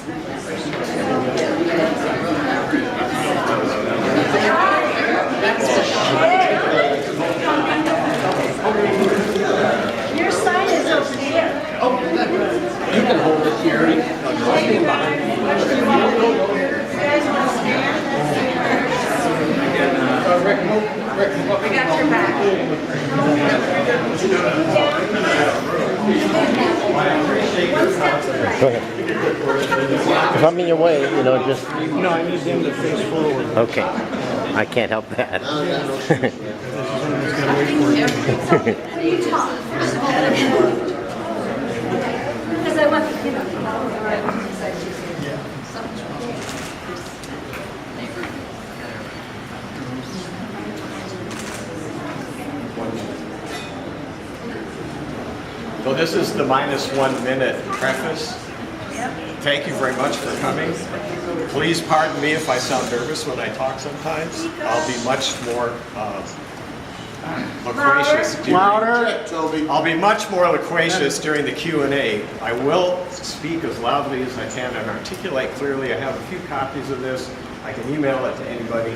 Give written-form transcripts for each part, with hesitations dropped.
Your sign is over there. Oh, you can hold it here. We got your back. Go ahead. If I'm in your way, just... No, I need them to face forward. Okay. I can't help that. You talk. Because I want to, So this is the -1 minute preface. Thank you very much for coming. Please pardon me if I sound nervous when I talk sometimes. I'll be much more loquacious. I'll be much more loquacious during the Q&A. I will speak as loudly as I can and articulate clearly. I have a few copies of this. I can email it to anybody.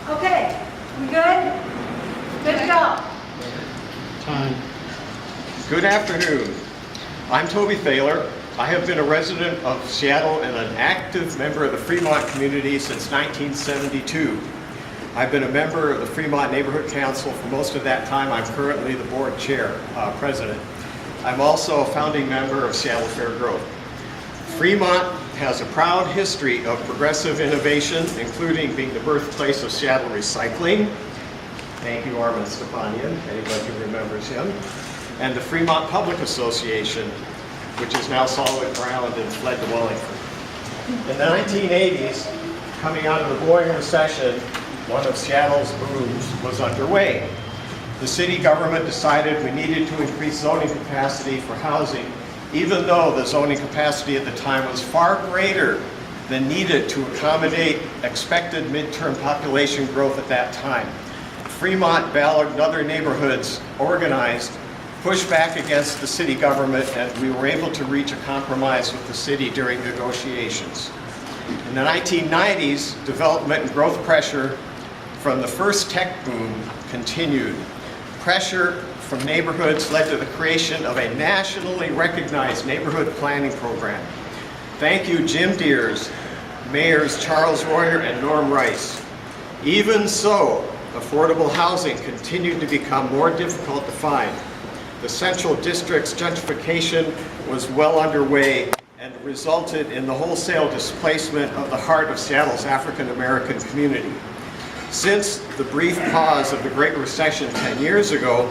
okay, we good? Good to go. Time. Good afternoon. I'm Toby Thaler. I have been a resident of Seattle and an active member of the Fremont community since 1972. I've been a member of the Fremont Neighborhood Council for most of that time. I'm currently the board president. I'm also a founding member of Seattle Fair Growth. Fremont has a proud history of progressive innovation, including being the birthplace of Seattle recycling. Thank you, Armin Stepanian, anybody who remembers him. And the Fremont Public Association, which is now Solid Ground and fled to Wellington. In the 1980s, coming out of the booming recession, one of Seattle's booms was underway. The city government decided we needed to increase zoning capacity for housing, even though the zoning capacity at the time was far greater than needed to accommodate expected midterm population growth at that time. Fremont, Ballard, and other neighborhoods organized, pushed back against the city government, and we were able to reach a compromise with the city during negotiations. In the 1990s, development and growth pressure from the first tech boom continued. Pressure from neighborhoods led to the creation of a nationally recognized neighborhood planning program. Thank you, Jim Deers, Mayors Charles Royer and Norm Rice. Even so, affordable housing continued to become more difficult to find. The Central District's gentrification was well underway and resulted in the wholesale displacement of the heart of Seattle's African American community. Since the brief pause of the Great Recession 10 years ago,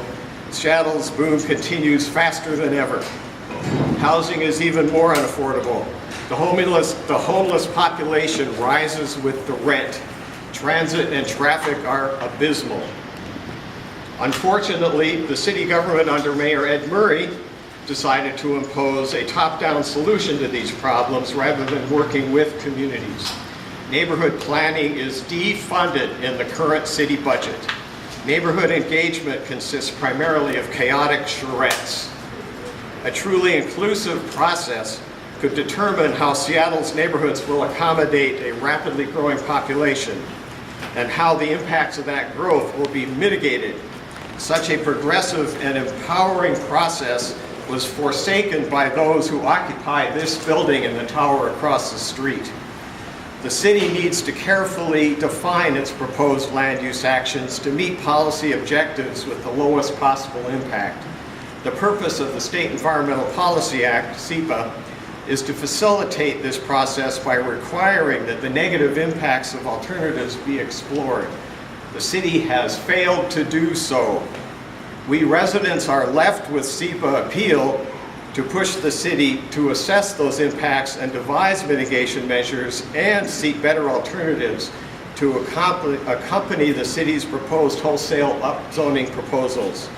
Seattle's boom continues faster than ever. Housing is even more unaffordable. The homeless population rises with the rent. Transit and traffic are abysmal. Unfortunately, the city government under Mayor Ed Murray decided to impose a top-down solution to these problems rather than working with communities. Neighborhood planning is defunded in the current city budget. Neighborhood engagement consists primarily of chaotic charrettes. A truly inclusive process could determine how Seattle's neighborhoods will accommodate a rapidly growing population and how the impacts of that growth will be mitigated. Such a progressive and empowering process was forsaken by those who occupy this building and the tower across the street. The city needs to carefully define its proposed land use actions to meet policy objectives with the lowest possible impact. The purpose of the State Environmental Policy Act, SEPA, is to facilitate this process by requiring that the negative impacts of alternatives be explored. The city has failed to do so. We residents are left with SEPA appeal to push the city to assess those impacts and devise mitigation measures and seek better alternatives to accompany the city's proposed wholesale upzoning proposals.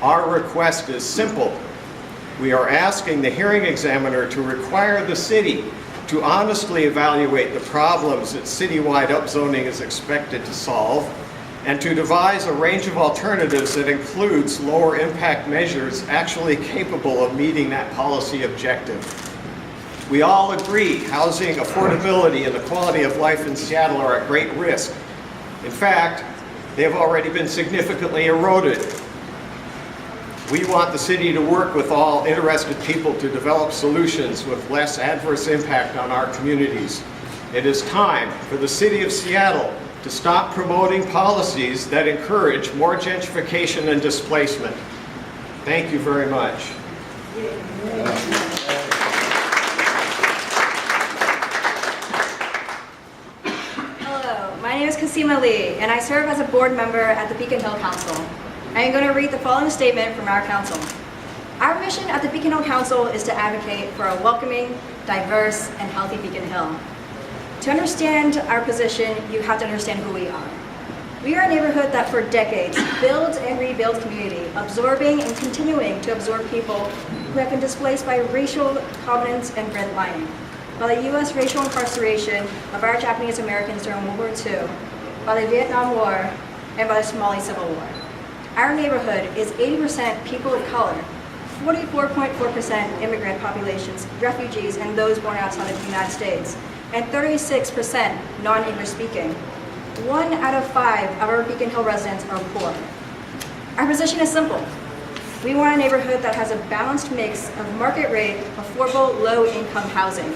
Our request is simple. We are asking the hearing examiner to require the city to honestly evaluate the problems that citywide upzoning is expected to solve and to devise a range of alternatives that includes lower impact measures actually capable of meeting that policy objective. We all agree housing affordability and the quality of life in Seattle are at great risk. In fact, they have already been significantly eroded. We want the city to work with all interested people to develop solutions with less adverse impact on our communities. It is time for the city of Seattle to stop promoting policies that encourage more gentrification and displacement. Thank you very much. Hello, my name is Kasima Lee, and I serve as a board member at the Beacon Hill Council. I am going to read the following statement from our council. Our mission at the Beacon Hill Council is to advocate for a welcoming, diverse, and healthy Beacon Hill. To understand our position, you have to understand who we are. We are a neighborhood that for decades builds and rebuilds community, absorbing and continuing to absorb people who have been displaced by racial covenants and redlining, by the U.S. racial incarceration of our Japanese Americans during World War II, by the Vietnam War, and by the Somali Civil War. Our neighborhood is 80% people of color, 44.4% immigrant populations, refugees, and those born outside of the United States, and 36% non-English speaking. 1 out of 5 of our Beacon Hill residents are poor. Our position is simple. We want a neighborhood that has a balanced mix of market rate, affordable, low-income housing,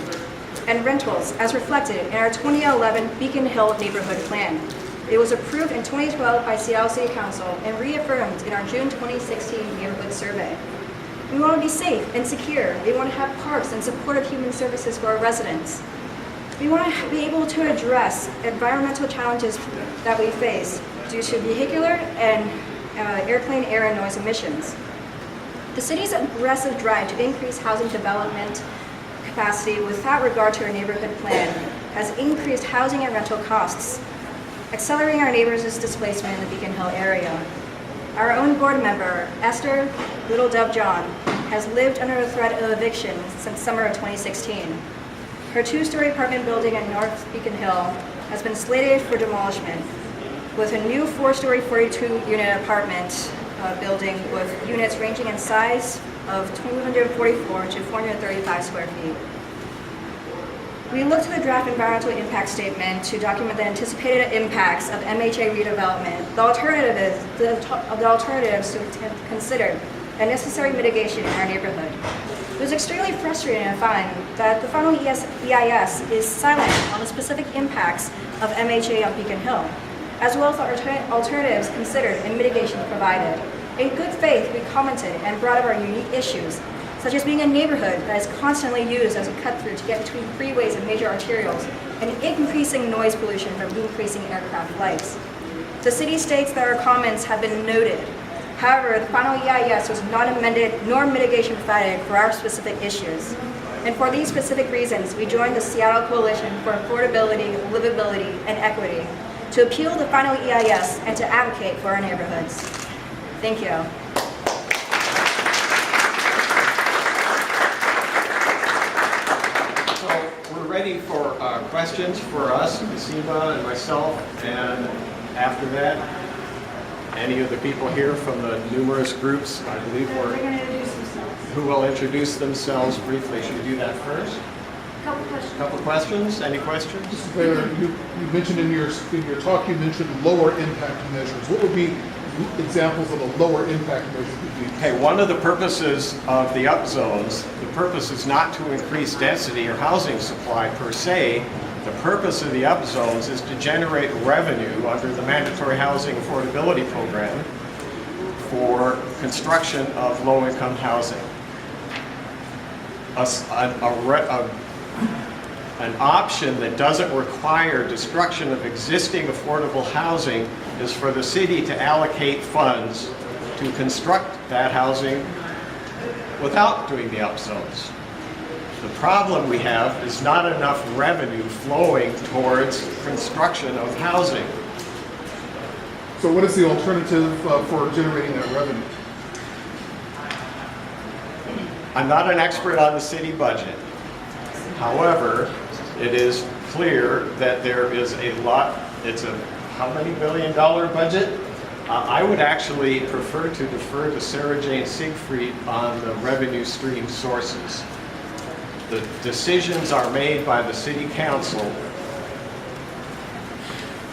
and rentals as reflected in our 2011 Beacon Hill Neighborhood Plan. It was approved in 2012 by Seattle City Council and reaffirmed in our June 2016 neighborhood survey. We want to be safe and secure. We want to have parks and supportive human services for our residents. We want to be able to address environmental challenges that we face due to vehicular and airplane air and noise emissions. The city's aggressive drive to increase housing development capacity without regard to our neighborhood plan has increased housing and rental costs, accelerating our neighbors' displacement in the Beacon Hill area. Our own board member, Esther Little Dove John, has lived under the threat of eviction since summer of 2016. Her 2-story apartment building in North Beacon Hill has been slated for demolishment, with a new 4-story 42-unit apartment building with units ranging in size of 244 to 435 square feet. We looked to the draft environmental impact statement to document the anticipated impacts of MHA redevelopment, the alternatives to consider, and necessary mitigation in our neighborhood. It was extremely frustrating to find that the final EIS is silent on the specific impacts of MHA on Beacon Hill, as well as the alternatives considered and mitigation provided. In good faith, we commented and brought up our unique issues, such as being a neighborhood that is constantly used as a cut-through to get between freeways and major arterials, and increasing noise pollution from increasing aircraft flights. The city states that our comments have been noted. However, the final EIS was not amended nor mitigation provided for our specific issues. And for these specific reasons, we joined the Seattle Coalition for Affordability, Livability, and Equity to appeal the final EIS and to advocate for our neighborhoods. Thank you. So we're ready for questions for us, Kasima and myself, and after that, any of the people here from the numerous groups, I believe They're going to introduce themselves. who will introduce themselves briefly. Should we do that first? Couple questions. Couple questions? Any questions? Mr. Thayer, you mentioned in your talk, you mentioned lower impact measures. What would be examples of a lower impact measure would be? Okay, one of the purposes of the upzones, the purpose is not to increase density or housing supply per se. The purpose of the upzones is to generate revenue under the Mandatory Housing Affordability Program for construction of low-income housing. An option that doesn't require destruction of existing affordable housing is for the city to allocate funds to construct that housing without doing the upzones. The problem we have is not enough revenue flowing towards construction of housing. So what is the alternative for generating that revenue? I'm not an expert on the city budget. However, it is clear that there is a lot, it's a how many billion-dollar budget? I would actually prefer to defer to Sarah Jane Siegfried on the revenue stream sources. The decisions are made by the city council.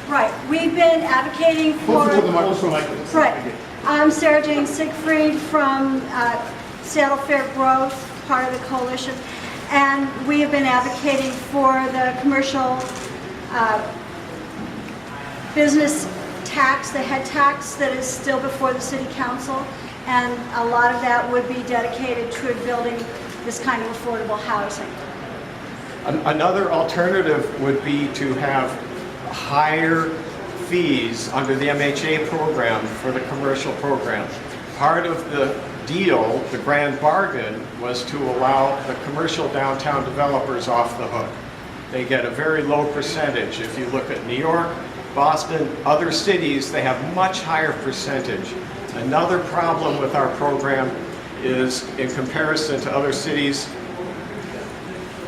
Right, we've been advocating for... Closer to the microphone. Right. I'm Sarah Jane Siegfried from Seattle Fair Growth, part of the coalition, and we have been advocating for the commercial business tax, the head tax that is still before the city council, and a lot of that would be dedicated to building this kind of affordable housing. Another alternative would be to have higher fees under the MHA program for the commercial program. Part of the deal, the grand bargain, was to allow the commercial downtown developers off the hook. They get a very low percentage. If you look at New York, Boston, other cities, they have much higher percentage. Another problem with our program is, in comparison to other cities,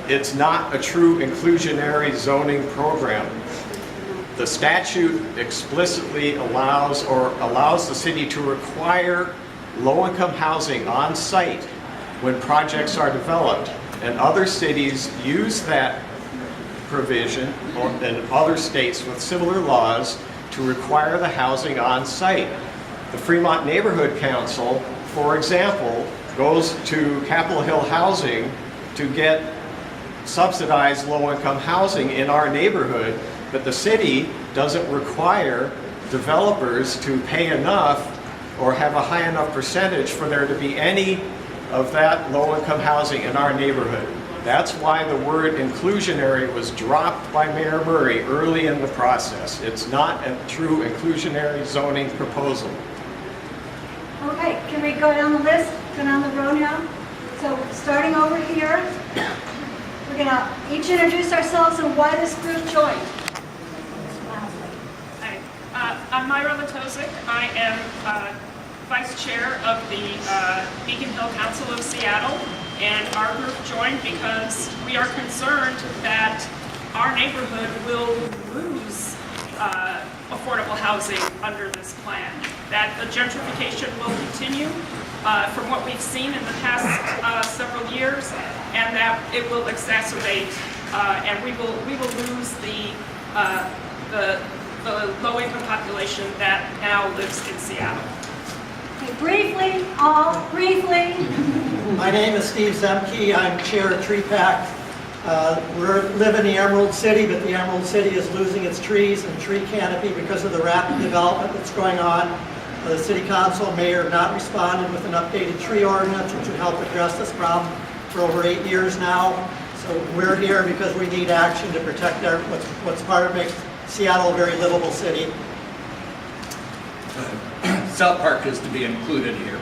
it's not a true inclusionary zoning program. The statute explicitly allows the city to require low-income housing on site when projects are developed, and other cities use that provision, and other states with similar laws, to require the housing on site. The Fremont Neighborhood Council, for example, goes to Capitol Hill Housing to get subsidized low-income housing in our neighborhood, but the city doesn't require developers to pay enough or have a high enough percentage for there to be any of that low-income housing in our neighborhood. That's why the word inclusionary was dropped by Mayor Murray early in the process. It's not a true inclusionary zoning proposal. Okay, can we go down the list, go down the row now? So starting over here, we're going to each introduce ourselves and why this group joined. Hi, I'm Myra Latozic. I am Vice Chair of the Beacon Hill Council of Seattle, and our group joined because we are concerned that our neighborhood will lose affordable housing under this plan, that the gentrification will continue from what we've seen in the past several years, and that it will exacerbate, and we will lose the low-income population that now lives in Seattle. Okay, briefly. My name is Steve Zemke. I'm chair of Tree Pact. We live in the Emerald City, but the Emerald City is losing its trees and tree canopy because of the rapid development that's going on. The city council and mayor have not responded with an updated tree ordinance, which would help address this problem for over 8 years now. So we're here because we need action to protect what's part of makes Seattle a very livable city. South Park is to be included here.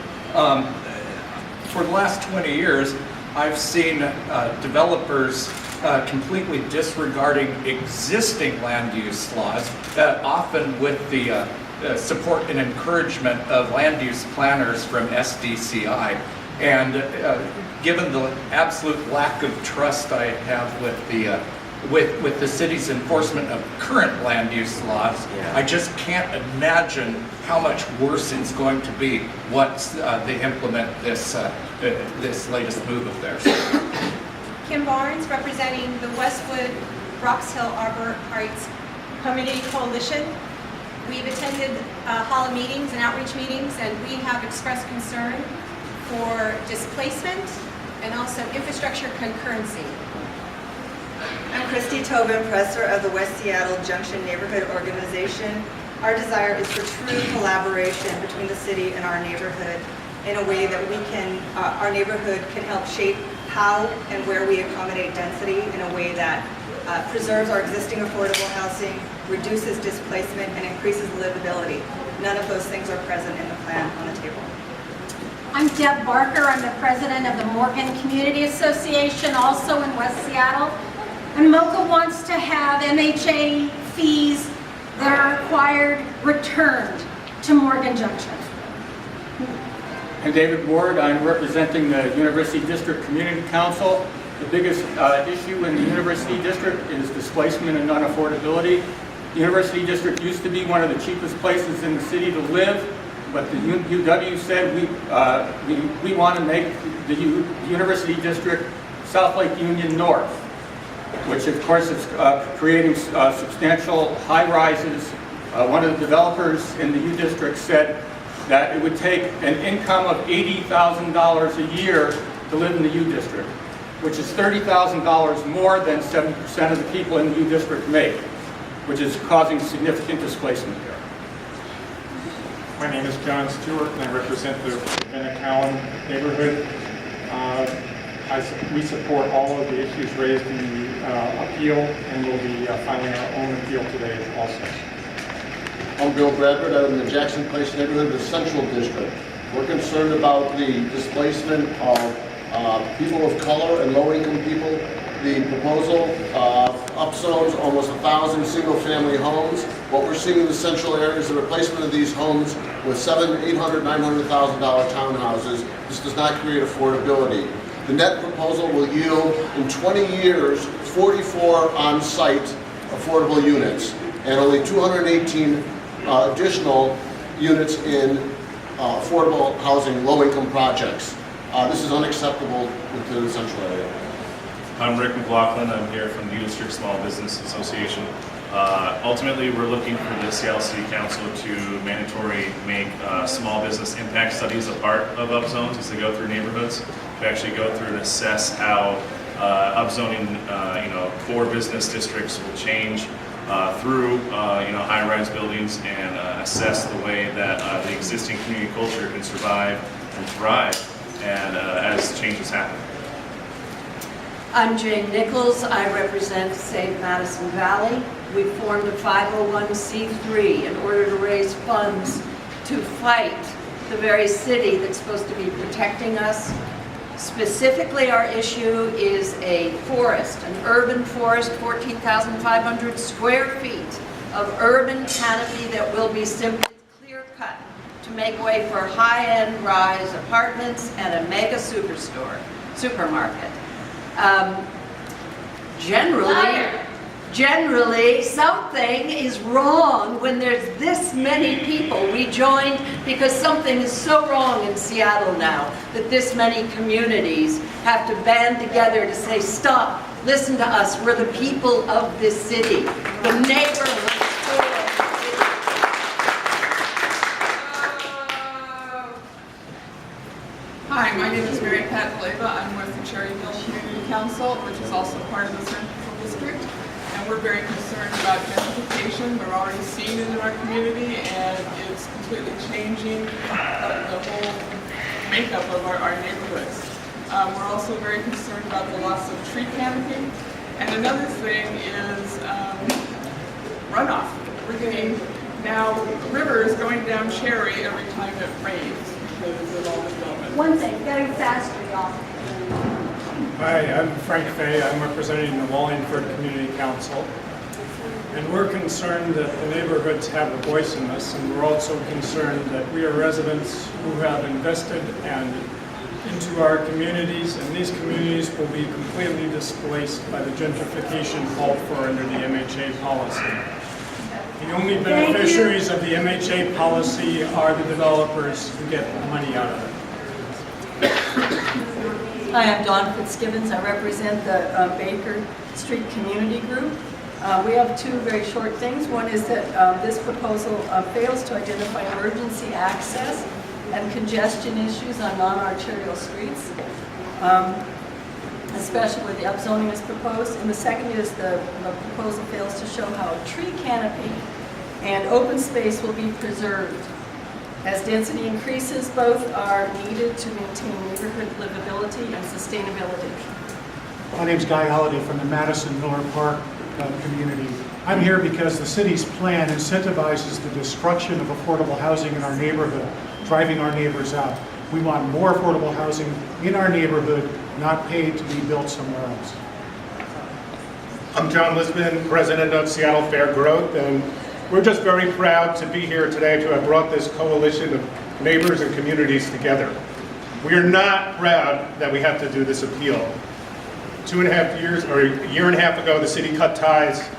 For the last 20 years, I've seen developers completely disregarding existing land use laws, often with the support and encouragement of land use planners from SDCI. And given the absolute lack of trust I have with the city's enforcement of current land use laws, I just can't imagine how much worse it's going to be once they implement this latest move of theirs. Kim Barnes, representing the Westwood Rocks Hill Arbor Heights Community Coalition. We've attended HALA meetings and outreach meetings, and we have expressed concern for displacement and also infrastructure concurrency. I'm Christy Tobin, presser of the West Seattle Junction Neighborhood Organization. Our desire is for true collaboration between the city and our neighborhood in a way that our neighborhood can help shape how and where we accommodate density in a way that preserves our existing affordable housing, reduces displacement, and increases livability. None of those things are present in the plan on the table. I'm Deb Barker. I'm the president of the Morgan Community Association, also in West Seattle. And MoCA wants to have MHA fees that are required returned to Morgan Junction. And David Ward, I'm representing the University District Community Council. The biggest issue in the University District is displacement and non-affordability. The University District used to be one of the cheapest places in the city to live, but the UW said we want to make the University District South Lake Union North, which of course is creating substantial high-rises. One of the developers in the U District said that it would take an income of $80,000 a year to live in the U District, which is $30,000 more than 70% of the people in the U District make, which is causing significant displacement there. My name is John Stewart, and I represent the Bennecowan neighborhood. We support all of the issues raised in the appeal, and we'll be filing our own appeal today also. I'm Bill Bradford. I live in the Jackson Place neighborhood of the Central District. We're concerned about the displacement of people of color and low-income people. The proposal upzones almost 1,000 single-family homes. What we're seeing in the central area is the replacement of these homes with $700,000, $800,000, $900,000 townhouses. This does not create affordability. The net proposal will yield, in 20 years, 44 on-site affordable units and only 218 additional units in affordable housing, low-income projects. This is unacceptable within the central area. I'm Rick McLaughlin. I'm here from the U District Small Business Association. Ultimately, we're looking for the Seattle City Council to mandatory make small business impact studies a part of upzones as they go through neighborhoods, to actually go through and assess how upzoning, for business districts will change through high-rise buildings, and assess the way that the existing community culture can survive and thrive, and as changes happen. I'm Jane Nichols. I represent Save Madison Valley. We formed a 501c3 in order to raise funds to fight the very city that's supposed to be protecting us. Specifically, our issue is a forest, an urban forest, 14,500 square feet of urban canopy that will be simply clear-cut to make way for high-end rise apartments and a mega supermarket. Generally, something is wrong when there's this many people. We joined because something is so wrong in Seattle now that this many communities have to band together to say, stop, listen to us, we're the people of this city, the neighborhood. Hi, my name is Mary Pat Gleba. I'm with the Cherry Hill Community Council, which is also part of the Central District. And we're very concerned about gentrification. We're already seeing it in our community, and it's completely changing the whole makeup of our neighborhoods. We're also very concerned about the loss of tree canopy. And another thing is runoff. We're getting now rivers going down Cherry every time it rains because of all the development. One thing, getting faster, y'all. Hi, I'm Frank Fay. I'm representing the Wallingford Community Council. And we're concerned that the neighborhoods have a voice in this, and we're also concerned that we are residents who have invested into our communities, and these communities will be completely displaced by the gentrification called for under the MHA policy. The only beneficiaries of the MHA policy are the developers who get money out of it. Hi, I'm Dawn Fitzgibbons. I represent the Baker Street Community Group. We have two very short things. One is that this proposal fails to identify emergency access and congestion issues on non-arterial streets, especially where the upzoning is proposed. And the second is the proposal fails to show how a tree canopy and open space will be preserved. As density increases, both are needed to maintain neighborhood livability and sustainability. My name is Guy Holliday from the Madison Miller Park community. I'm here because the city's plan incentivizes the destruction of affordable housing in our neighborhood, driving our neighbors out. We want more affordable housing in our neighborhood, not paid to be built somewhere else. I'm John Lisbon, president of Seattle Fair Growth, and we're just very proud to be here today to have brought this coalition of neighbors and communities together. We are not proud that we have to do this appeal. 2.5 years, or a year and a half ago, the city cut ties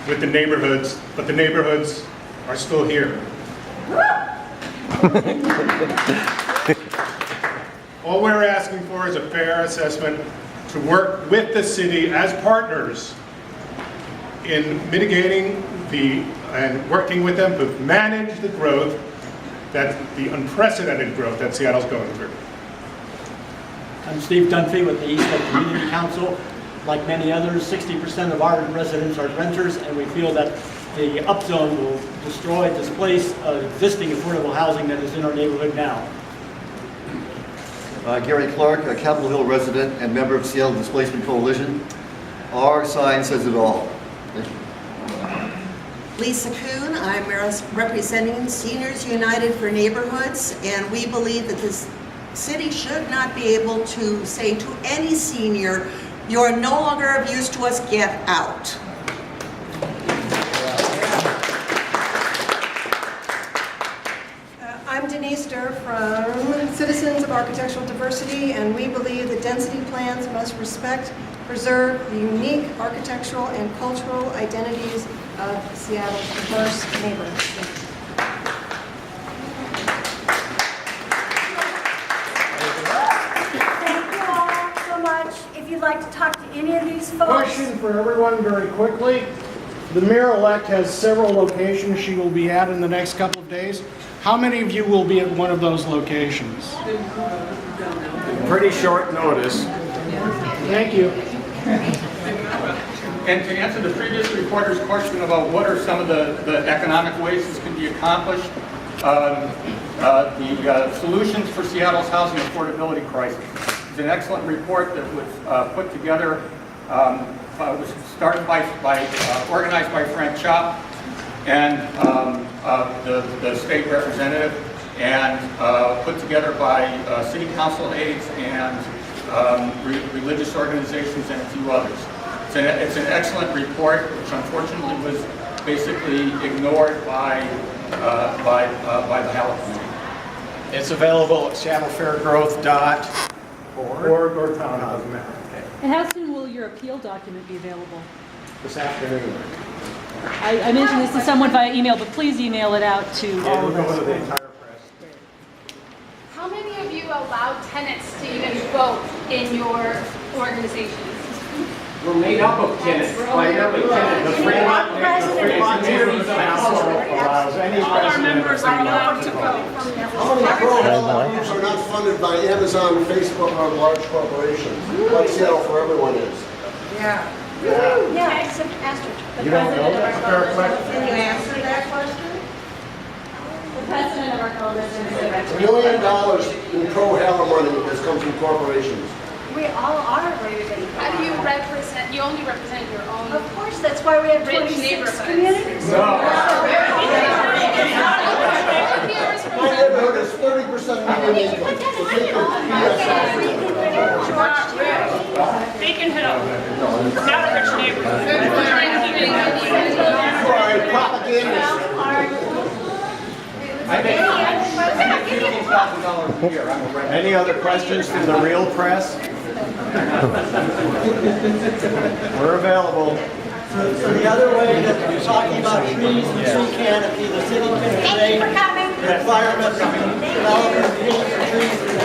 with the neighborhoods, but the neighborhoods are still here. All we're asking for is a fair assessment to work with the city as partners in mitigating and working with them to manage the growth, the unprecedented growth that Seattle's going through. I'm Steve Dunphy with the East End Community Council. Like many others, 60% of our residents are renters, and we feel that the upzone will displace existing affordable housing that is in our neighborhood now. Gary Clark, a Capitol Hill resident and member of Seattle Displacement Coalition. Our sign says it all. Thank you. Lisa Kuhn, I'm representing Seniors United for Neighborhoods, and we believe that this city should not be able to say to any senior, you're no longer of use to us, get out. I'm Denise Durr from Citizens of Architectural Diversity, and we believe that density plans must respect, preserve the unique architectural and cultural identities of Seattle's diverse neighborhoods. Thank you all so much. If you'd like to talk to any of these folks. Question for everyone very quickly. The mayor-elect has several locations she will be at in the next couple of days. How many of you will be at one of those locations? Pretty short notice. Thank you. And to answer the previous reporter's question about what are some of the economic ways this can be accomplished, the Solutions for Seattle's Housing Affordability Crisis is an excellent report that was put together, was started organized by Frank Chop and the state representative, and put together by city council aides and religious organizations and a few others. It's an excellent report, which unfortunately was basically ignored by the Howell community. It's available at seattlefairgrowth.org. Or town, doesn't matter. And how soon will your appeal document be available? This afternoon. I mentioned this to someone via email, but please email it out to all of us. The entire press. How many of you allow tenants to even vote in your organizations? We're made up of tenants, primarily tenants. The Fremont Community Council allows any All our resident members are allowed to vote. How many pro-health groups are not funded by Amazon, Facebook, or large corporations, like Seattle for Everyone is? Yeah. Yeah, it's an asterisk. You don't know? That's a fair question. Can you answer that question? The president of our coalition is $1 million in pro-health money has come from corporations. We all are. How do you represent, you only represent your own? Of course, that's why we have Rich 26 neighborhoods. communities. My neighborhood is 30% median income. So take the Beacon Hill, not a rich neighborhood. We're trying to keep it Sorry, propaganda. I make $15,000 a year. I'm a renter. Any other questions from the real press? We're available. So the other way that we're talking about trees and tree canopy, the city can say requirements of developers, trees and